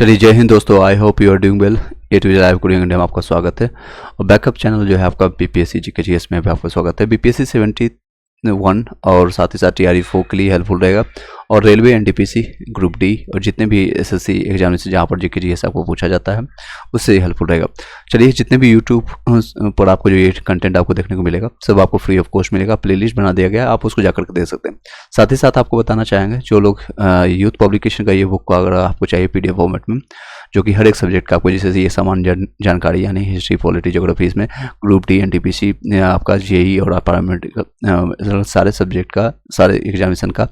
चलिए, जय हिंद दोस्तों। I hope you are doing well. A two live coding India में आपका स्वागत है। और बैकअप चैनल जो है आपका बीपीएससी जीके जीएस में भी आपका स्वागत है। बीपीएससी 71 और साथ ही साथ टीआरई 4 के लिए हेल्पफुल रहेगा, और रेलवे एनटीपीसी ग्रुप डी और जितने भी एसएससी एग्जाम से जहाँ पर जीके जीएस आपको पूछा जाता है उससे हेल्पफुल रहेगा। चलिए, जितने भी यूट्यूब पर आपको जो ये कंटेंट आपको देखने को मिलेगा सब आपको फ्री ऑफ कॉस्ट मिलेगा। प्लेलिस्ट बना दिया गया, आप उसको जाकर के देख सकते हैं। साथ ही साथ आपको बताना चाहेंगे, जो लोग यूथ पब्लिकेशन का ये बुक अगर आपको चाहिए पीडीएफ फॉर्मेट में, जो कि हर एक सब्जेक्ट का आपको जैसे ये सामान्य जानकारी यानी हिस्ट्री, पॉलिटी, ज्योग्राफी, इसमें ग्रुप डी, एनटीपीसी, आपका जेई और पैरामेडिकल सारे सब्जेक्ट का, सारे एग्जामिनेशन का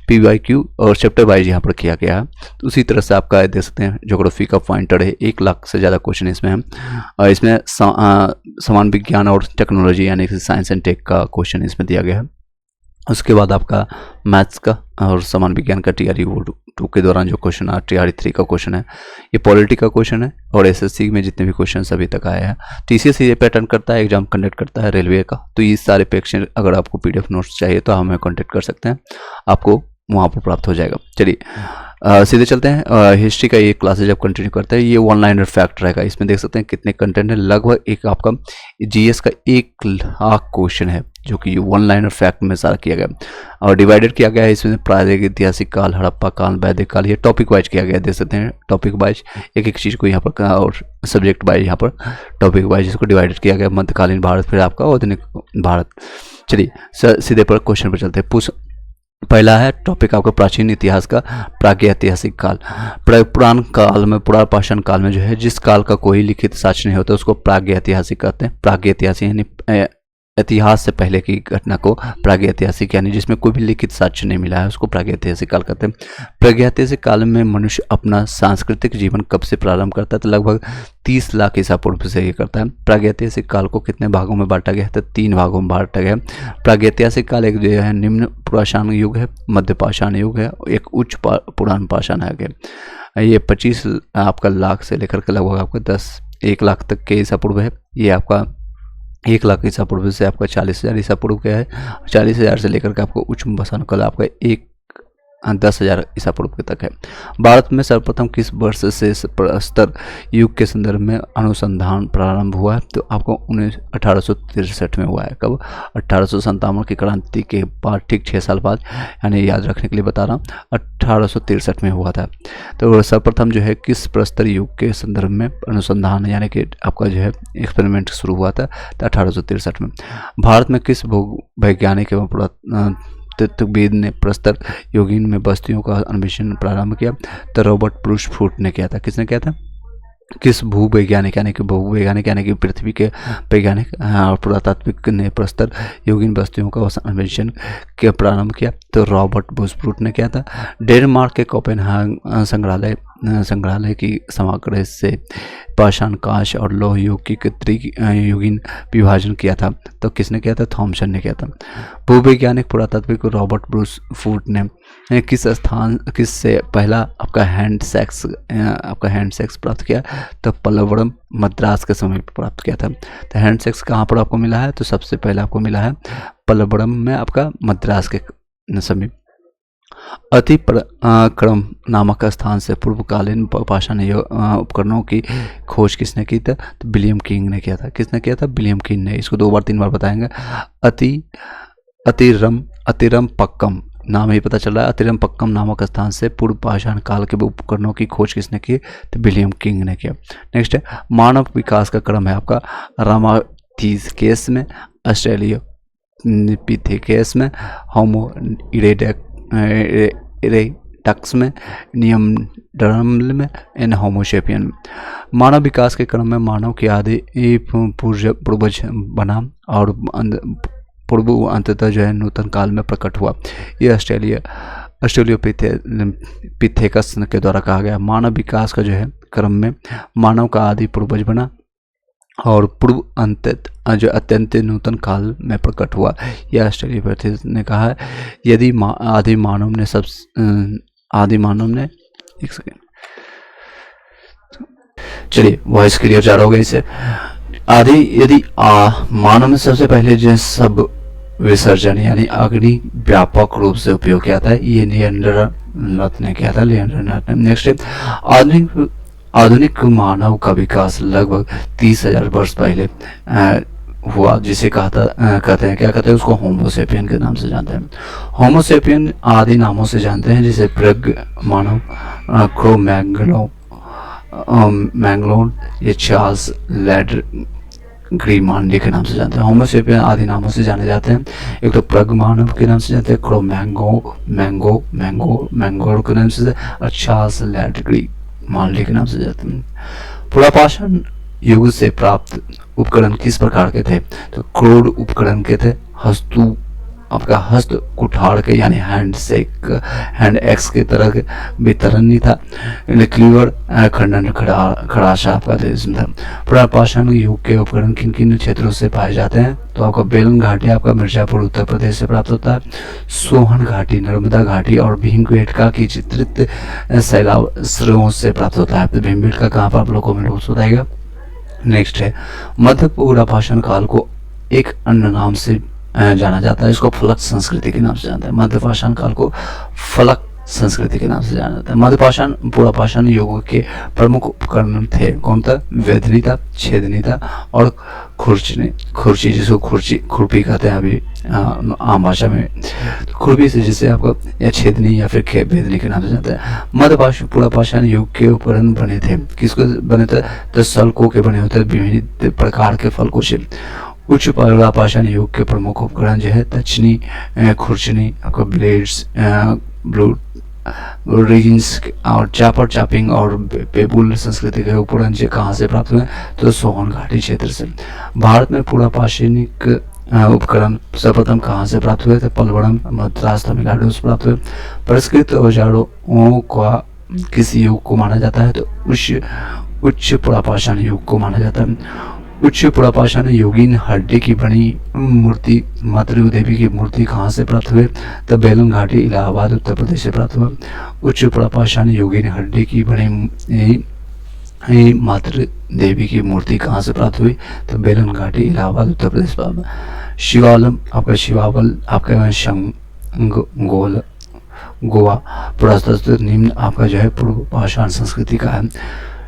पीवाईक्यू और चैप्टर वाइज यहाँ पर किया गया है। तो उसी तरह से आपका देख सकते हैं ज्योग्राफी का पॉइंटर है, 1 लाख से ज़्यादा क्वेश्चन इसमें है। और इसमें समान विज्ञान और टेक्नोलॉजी यानी कि साइंस एंड टेक का क्वेश्चन इसमें दिया गया है। उसके बाद आपका मैथ्स का और समान विज्ञान का टीआरई 2 के दौरान जो क्वेश्चन है, टीआरई 3 का क्वेश्चन है, ये पॉलिटी का क्वेश्चन है। और एसएससी में जितने भी क्वेश्चन अभी तक आए हैं, टीसीएस ये पैटर्न करता है, एग्जाम कंडक्ट करता है रेलवे का। तो ये सारे पेक्शन अगर आपको पीडीएफ नोट्स चाहिए तो हमें कॉन्टेक्ट कर सकते हैं, आपको वहाँ पर प्राप्त हो जाएगा। चलिए सीधे चलते हैं। हिस्ट्री का ये क्लासेज अब कंटिन्यू करते हैं। ये वन लाइनर फैक्ट रहेगा। इसमें देख सकते हैं कितने कंटेंट है। लगभग एक आपका जीएस का 1 लाख क्वेश्चन है, जो कि वन लाइनर फैक्ट में सारा किया गया और डिवाइडेड किया गया है। इसमें प्रारंभिक, ऐतिहासिक काल, हड़प्पा काल, वैदिक काल, ये टॉपिक वाइज किया गया है। देख सकते हैं टॉपिक वाइज एक एक चीज़ को यहाँ पर, और सब्जेक्ट वाइज यहाँ पर टॉपिक वाइज इसको डिवाइडेड किया गया। मध्यकालीन भारत, फिर आपका आधुनिक भारत। चलिए सीधे पर क्वेश्चन पर चलते हैं। पहला है टॉपिक आपका प्राचीन इतिहास का प्रागैतिहासिक काल। पुरान काल में, पुरान पाषाण काल में जो है जिस काल का कोई लिखित साक्ष्य नहीं होता उसको प्रागैतिहासिक कहते हैं। प्रागैतिहासिक यानी इतिहास से पहले की घटना को प्रागैतिहासिक, यानी जिसमें कोई भी लिखित साक्ष्य नहीं मिला है उसको प्रागैतिहासिक काल कहते हैं। प्रागैतिहासिक काल में मनुष्य अपना सांस्कृतिक जीवन कब से प्रारंभ करता है? तो लगभग 30 लाख ईसा पूर्व से ये करता है। प्रागैतिहासिक काल को कितने भागों में बांटा गया है? तो 3 भागों में बांटा गया। प्रागैतिहासिक काल एक जो है निम्न पाषाण युग है, मध्य पाषाण युग है, एक उच्च पुरान पाषाण है। ये 25 आपका लाख से लेकर के लगभग आपका 1 लाख तक के ईसा पूर्व है। ये आपका 1 लाख ईसा पूर्व से आपका 40,000 ईसा पूर्व का है। 40,000 से लेकर के आपको उच्च पाषाण काल आपका 10,000 ईसा पूर्व तक है। भारत में सर्वप्रथम किस वर्ष से प्रस्तर युग के संदर्भ में अनुसंधान प्रारंभ हुआ है? तो आपको 1863 में हुआ है। कब? 1857 की क्रांति के बाद ठीक 6 साल बाद, यानी याद रखने के लिए बता रहा हूँ, 1863 में हुआ था। तो सर्वप्रथम जो है किस प्रस्तर युग के संदर्भ में अनुसंधान यानी कि आपका जो है एक्सपेरिमेंट शुरू हुआ था? तो 1863 में। भारत में किस वैज्ञानिक एवं तत्वविद ने प्रस्तर युगीन में बस्तियों का अन्वेषण प्रारंभ किया? तो रॉबर्ट ब्रूस ने किया था। किसने किया था? किस भूवैज्ञानिक यानी कि पृथ्वी के वैज्ञानिक और पुरातात्विक ने प्रस्तर युगीन बस्तियों का अन्वेषण के प्रारंभ किया? तो रॉबर्ट ब्रूस ने किया था। डेनमार्क के कोपेनहेगन संग्रहालय की समाग्र से पाषाण, कांस्य और लौह युग की त्रियुगीन विभाजन किया था? तो किसने किया था? थॉमसन ने किया था। भूवैज्ञानिक पुरातात्विक रॉबर्ट ब्रूस ने किस से पहला आपका हैंड सेक्स प्राप्त किया? तो पल्लवरम, मद्रास के समय प्राप्त किया था। तो हैंड सेक्स कहाँ पर आपको मिला है? तो सबसे पहले आपको मिला है पल्लवरम में, आपका मद्रास के समीप। अति क्रम नामक स्थान से पूर्वकालीन पाषाण उपकरणों की खोज किसने की थी? तो विलियम किंग ने किया था। किसने किया था? विलियम किंग ने। इसको 2 बार 3 बार बताएंगे। अतिरम पक्कम नाम ही पता चल रहा है। अतिरम पक्कम नामक स्थान से पूर्व पाषाण काल के उपकरणों की खोज किसने की? तो विलियम किंग ने किया। नेक्स्ट है मानव विकास का क्रम है आपका रामाथिस्केस में, ऑस्ट्रेलियोपिथेकस में, होमो इरेक्टस में, नियमडर्मल में, एंड होमोसेपियन में। मानव विकास के क्रम में मानव की आदि पूर्वज बनाम और पूर्व अंततः जो है नूतन काल में प्रकट हुआ। ये ऑस्ट्रेलियोपिथेकस के द्वारा कहा गया। मानव विकास का जो है क्रम में मानव का आदि पूर्वज बना और पूर्व अत्यंत नूतन काल में प्रकट हुआ। यह ऑस्ट्रेलियोपिथेकस ने कहा है। यदि आदि मानव ने एक सेकेंड, चलिए वॉइस क्लियर जा रहा होगा इसे। यदि मानव ने सबसे पहले जो सब विसर्जन यानी अग्नि व्यापक रूप से उपयोग किया था, ये लिएंडरनाथ ने किया था। नेक्स्ट आधुनिक मानव का विकास लगभग 30,000 वर्ष पहले हुआ, जिसे कहते हैं, क्या कहते हैं उसको, होमोसेपियन के नाम से जानते हैं। होमोसेपियन आदि नामों से जानते हैं, जैसे प्रग मानव, मैंगलोन, ये चार्ल्स लैडर ग्रीमांडी के नाम से जानते हैं। होमोसेपियन आदि नामों से जाने जाते हैं। एक तो प्रग मानव के नाम से जानते हैं, मैंगोर के नाम से, और चार्ल्स लैडर ग्रीमांडी के नाम से जानते हैं। पुरापाषाण युग से प्राप्त उपकरण किस प्रकार के थे? तो क्रोड उपकरण के थे, हस्त कुठार के यानी हैंड एक्स के तरह के वितरण नहीं था, क्लीवर खंडन खड़ाशा आपका देश था। पुरापाषाण युग के उपकरण किन किन क्षेत्रों से पाए जाते हैं? तो आपका बेलन घाटी आपका मिर्जापुर उत्तर प्रदेश से प्राप्त होता है, सोहन घाटी नर्मदा घाटी और भीमबेटका की चित्रित सैलाब स्रोतों से प्राप्त होता है। तो भीमबेटका कहाँ पर आप लोग कमेंट बॉक्स बताएगा। नेक्स्ट है, मध्य पुरापाषाण काल को एक अन्य नाम से जाना जाता है, इसको फलक संस्कृति के नाम से जानते हैं। मध्यपाषाण काल को फलक संस्कृति के नाम से जाना जाता है। मध्यपाषाण पुरापाषाण युग के प्रमुख उपकरण थे, कौन था? वेदनी था, छेदनी था और खुर्ची, जिसको खुरपी कहते हैं अभी आम भाषा में, खुरपी से जिसे आपको या छेदनी या फिर वेदनी के नाम से जानते हैं। मध्यपाषाण पुरापाषाण युग के उपकरण बने थे, किसको बने थे? तो सल्कों के बने होते, विभिन्न प्रकार के फलकों से। उच्च पुरापाषाण युग के प्रमुख उपकरण जो है दक्षिणी, खुरचनी, आपका ब्लेड्स, रिंग्स और चापर चापिंग और पेबुल संस्कृति के उपकरण जो कहाँ से प्राप्त हुए? तो सोहन घाटी क्षेत्र से। भारत में पुरापाषाणिक उपकरण सर्वप्रथम कहाँ से प्राप्त हुए थे? पलवड़म, मद्रास, तमिलनाडु से प्राप्त हुए। परिष्कृत औजारों का किस युग को माना जाता है? तो उच्च पुरापाषाण युग को माना जाता है। उच्च पुरापाषाण योगिन हड्डी की बनी मूर्ति मातृ देवी की मूर्ति कहाँ से प्राप्त हुए? तो बेलन घाटी इलाहाबाद उत्तर प्रदेश से प्राप्त हुआ। उच्च पुरापाषाण योगिन हड्डी की बनी मातृ देवी की मूर्ति कहाँ से प्राप्त हुई? तो बेलन घाटी इलाहाबाद उत्तर प्रदेश। शिवालम आपका शिवावल आपका गोवा पुरातत्व निम्न आपका जो है पुरापाषाण संस्कृति का है।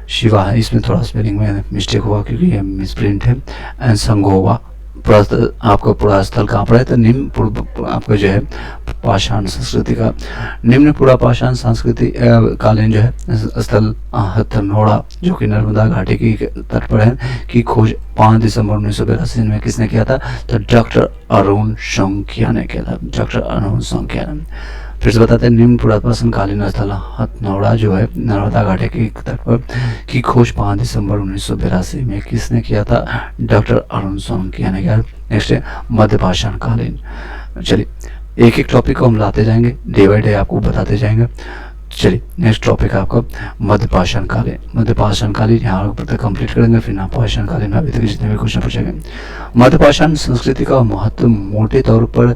शिवा है, इसमें थोड़ा स्पेलिंग में मिस्टेक हुआ क्योंकि ये मिसप्रिंट है। एंड संगोवा आपका पुरास्थल कहाँ पर है? तो निम्न आपका जो है पाषाण संस्कृति का, निम्न पुरापाषाण संस्कृति कालीन जो है स्थल हथनोड़ा जो कि नर्मदा घाटी की तट पर है की खोज 5 दिसंबर 1982 में किसने किया था? तो डॉक्टर अरुण शौकिया ने किया था, डॉक्टर अरुण शौकिया ने। फिर से बताते हैं, निम्न पुरापाषाण कालीन स्थल हथनोड़ा जो है नर्मदा घाटी की तट पर की खोज 5 दिसंबर 1982 में किसने किया था? डॉक्टर अरुण शौकिया ने किया। नेक्स्ट है मध्यपाषाण कालीन। चलिए एक एक टॉपिक को हम लाते जाएंगे, डे बाई डे आपको बताते जाएंगे। चलिए नेक्स्ट टॉपिक है आपका मध्यपाषाण कालीन। मध्यपाषाण कालीन यहाँ पर कंप्लीट करेंगे, फिर नवपाषाण कालीन में अभी तक जितने भी क्वेश्चन पूछे गए। मध्यपाषाण संस्कृति का महत्व मोटे तौर पर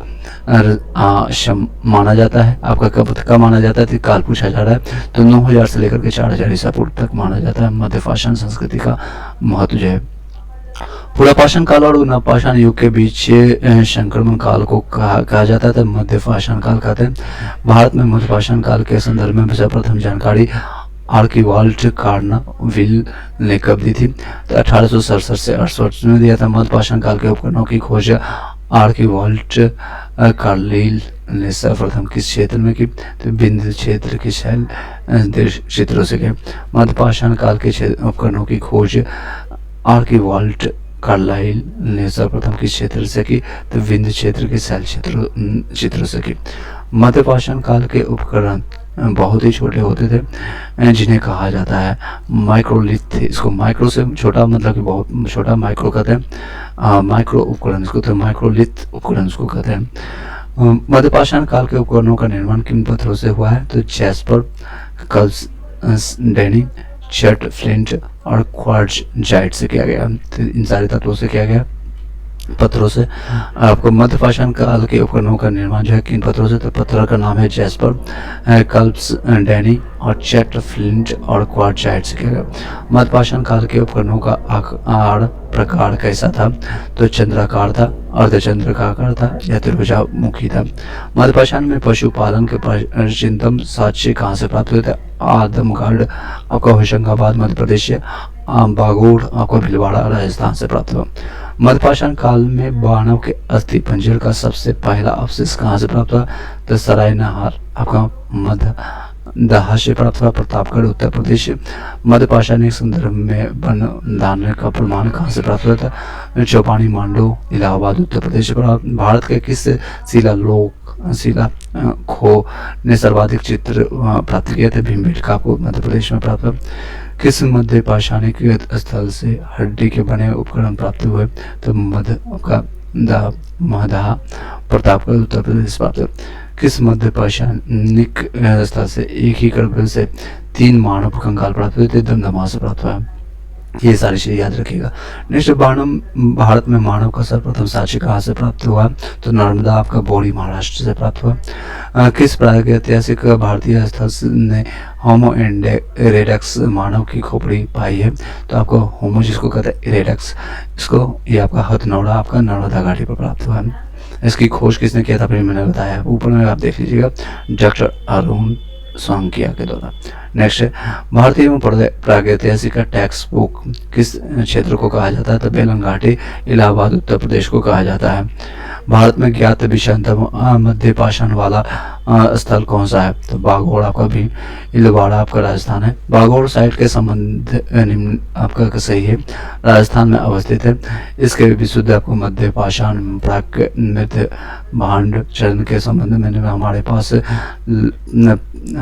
माना जाता है, आपका कब माना जाता है? तो काल पूछा जा रहा है, तो 9000 से लेकर के 4000 ईसा पूर्व तक माना जाता है मध्यपाषाण संस्कृति का महत्व जो है। पुरापाषाण काल और नवपाषाण युग के बीच संक्रमण काल को कहा जाता है, मध्यपाषाण काल कहते हैं। भारत में मध्यपाषाण काल के संदर्भ में सर्वप्रथम जानकारी आर्किवाल्ट कार्नाविल ने कब दी थी? तो 1867 से 68 में दिया था। मध्यपाषाण काल के उपकरणों की खोज आर्किवाल्ट कार्लिल ने सर्वप्रथम किस क्षेत्र में की? तो बिंद क्षेत्र के शैल क्षेत्रों से की। मध्यपाषाण काल के उपकरणों की खोज आर्किवाल्ट कार्लाइल ने सर्वप्रथम किस क्षेत्र से की? तो विंध्य क्षेत्र के शैल क्षेत्रों से की। मध्यपाषाण काल के उपकरण बहुत ही छोटे होते थे, जिन्हें कहा जाता है माइक्रोलिथ। इसको माइक्रो से छोटा मतलब कि बहुत छोटा, माइक्रो कहते हैं, माइक्रो उपकरण इसको, तो माइक्रोलिथ उपकरण इसको कहते हैं। मध्यपाषाण काल के उपकरणों का निर्माण किन पत्थरों से हुआ है? तो जैस्पर, कैल्सडैनी, चट फ्लिंट और क्वार्ट्ज़ाइट से किया गया। तो इन सारे तत्वों से किया गया, पत्थरों से। आपको मध्यपाषाण काल के उपकरणों का निर्माण जो है किन पत्थरों से? तो पत्थर का नाम है जैस्पर, कैल्सडैनी और चट फ्लिंट और क्वार्ट्ज़ाइट से किया गया। मध्यपाषाण काल के उपकरणों का आकार प्रकार कैसा था? तो चंद्राकार था, अर्धचंद्राकार था या त्रिभुजामुखी था। मध्यपाषाण में पशुपालन के प्राचीनतम साक्ष्य कहाँ से प्राप्त हुए थे? आदमगढ़ आपका होशंगाबाद मध्य प्रदेश से, बागोड़ आपका भीलवाड़ा राजस्थान से प्राप्त हुआ। मध्यपाषाण काल में बाणों के अस्थि पंजर का सबसे पहला अवशेष कहाँ से प्राप्त हुआ? तो सरायनहार आपका मध्य दहा से प्राप्त हुआ, प्रतापगढ़ उत्तर प्रदेश। मध्यपाषाण संदर्भ में बन दान का प्रमाण कहाँ से प्राप्त हुआ था? चौपानी मांडो इलाहाबाद उत्तर प्रदेश। भारत के किस शिला खो ने सर्वाधिक चित्र प्राप्त किए थे? भीमबेटका आपको मध्य प्रदेश में प्राप्त हुआ। किस मध्य पाषाणिक स्थल से हड्डी के बने उपकरण प्राप्त हुए? तो महदहा प्रतापगढ़ उत्तर प्रदेश प्राप्त हुआ। किस मध्य पाषाणिक स्थल से एक ही गर्भ से 3 मानव कंकाल प्राप्त हुए थे? दमदमा से प्राप्त हुआ। ये सारी चीजें याद रखिएगा। नेक्स्ट, भारत में मानव का सर्वप्रथम साक्ष्य कहाँ से प्राप्त हुआ? तो नर्मदा आपका बौड़ी महाराष्ट्र से प्राप्त हुआ। किस प्रागैतिहासिक भारतीय स्थल ने होमो इरेक्टस मानव की खोपड़ी पाई है? तो आपको होमो जिसको कहते हैं इरेक्टस, इसको ये आपका हथनौड़ा आपका नर्मदा घाटी पर प्राप्त हुआ है। इसकी खोज किसने किया था? फिर मैंने बताया, ऊपर में आप देख लीजिएगा, डॉक्टर अरुण सांकिया के द्वारा। नेक्स्ट है, भारतीय एवं प्रागैतिहासिक का टेक्स्ट बुक किस क्षेत्र को कहा जाता है? तो बेलन घाटी इलाहाबाद उत्तर प्रदेश को कहा जाता है। भारत में ज्ञात विषांतम मध्य पाषाण वाला स्थल कौन सा है? तो बागोड़ आपका भी इलवाड़ा आपका राजस्थान है। बागोड़ साइट के संबंध निम्न आपका सही है, राजस्थान में अवस्थित है। इसके विशुद्ध आपको मध्य पाषाण प्राक मध्य भांड चरण के संबंध में हमारे पास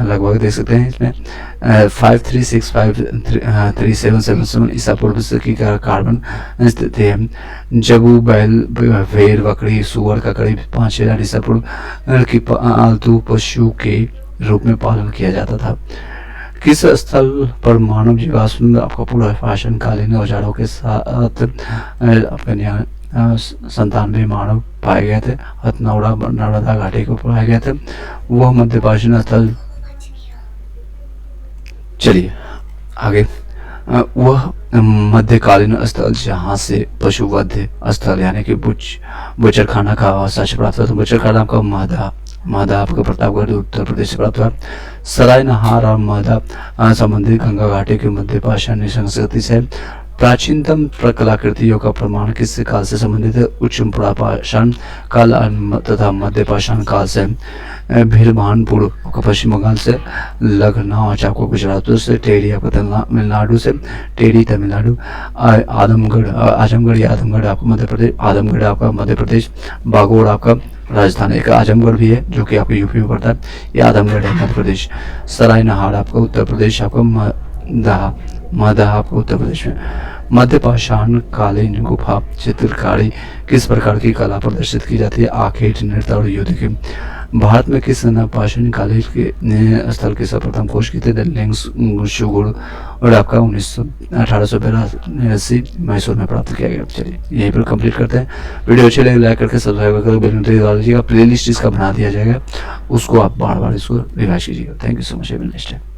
लगभग देख सकते हैं इसमें 53653777 ईसा पूर्व की कार्बन स्थिति है। जबू बैल भेड़ बकरी सूअर का करीब 5000 ईसा पूर्व की पालतू पशु के रूप में पालन किया जाता था। किस स्थल पर मानव जीवाश्म आपका पूरा पाषाण कालीन औजारों के साथ आपका 97 मानव पाए गए थे? हथनौड़ा नर्मदा घाटी को पाए गए थे। वह मध्य पाषाण स्थल, चलिए आगे, वह मध्यकालीन स्थल जहाँ से पशुवध स्थल यानी कि बुचरखाना का साक्ष्य प्राप्त हुआ। तो बुचरखाना आपका महदा आपका प्रतापगढ़ उत्तर प्रदेश से प्राप्त हुआ। सरायनहार और महदा संबंधित गंगा घाटी के मध्य पाषाण संस्कृति से। प्राचीनतम कलाकृतियों का प्रमाण किस काल से संबंधित है? उच्च पाषाण काल तथा मध्य पाषाण काल से। भीरभानपुर पश्चिम बंगाल से, लखनऊ आपको गुजरात से, टेरी आपको तमिलनाडु से, टेरी तमिलनाडु, आजमगढ़ आपको मध्य प्रदेश, आदमगढ़ आपका मध्य प्रदेश, बागोड़ आपका राजस्थान। एक आजमगढ़ भी है जो कि आपको यूपी में पड़ता है, ये आदमगढ़ है मध्य प्रदेश। सरायनहार आपका उत्तर प्रदेश, आपका महदहा आपको उत्तर प्रदेश में। मध्य पाषाण कालीन गुफा चित्रकारी किस प्रकार की कला प्रदर्शित की जाती है? आखेट, नृत्य और युद्ध की। भारत में किस पाषाण कालीन के स्थल की सर्वप्रथम खोज की थी? लिंगसुगुड़ और आपका 1882 मैसूर में प्राप्त किया गया। चलिए यहीं पर कंप्लीट करते हैं। वीडियो अच्छे लगे लाइक करके सब्सक्राइब करके बेल नोटिफिकेशन डाल दीजिएगा। प्लेलिस्ट इसका बना दिया जाएगा, उसको आप बार बार इसको रिवाइज कीजिएगा। Thank you so much. Have a nice day.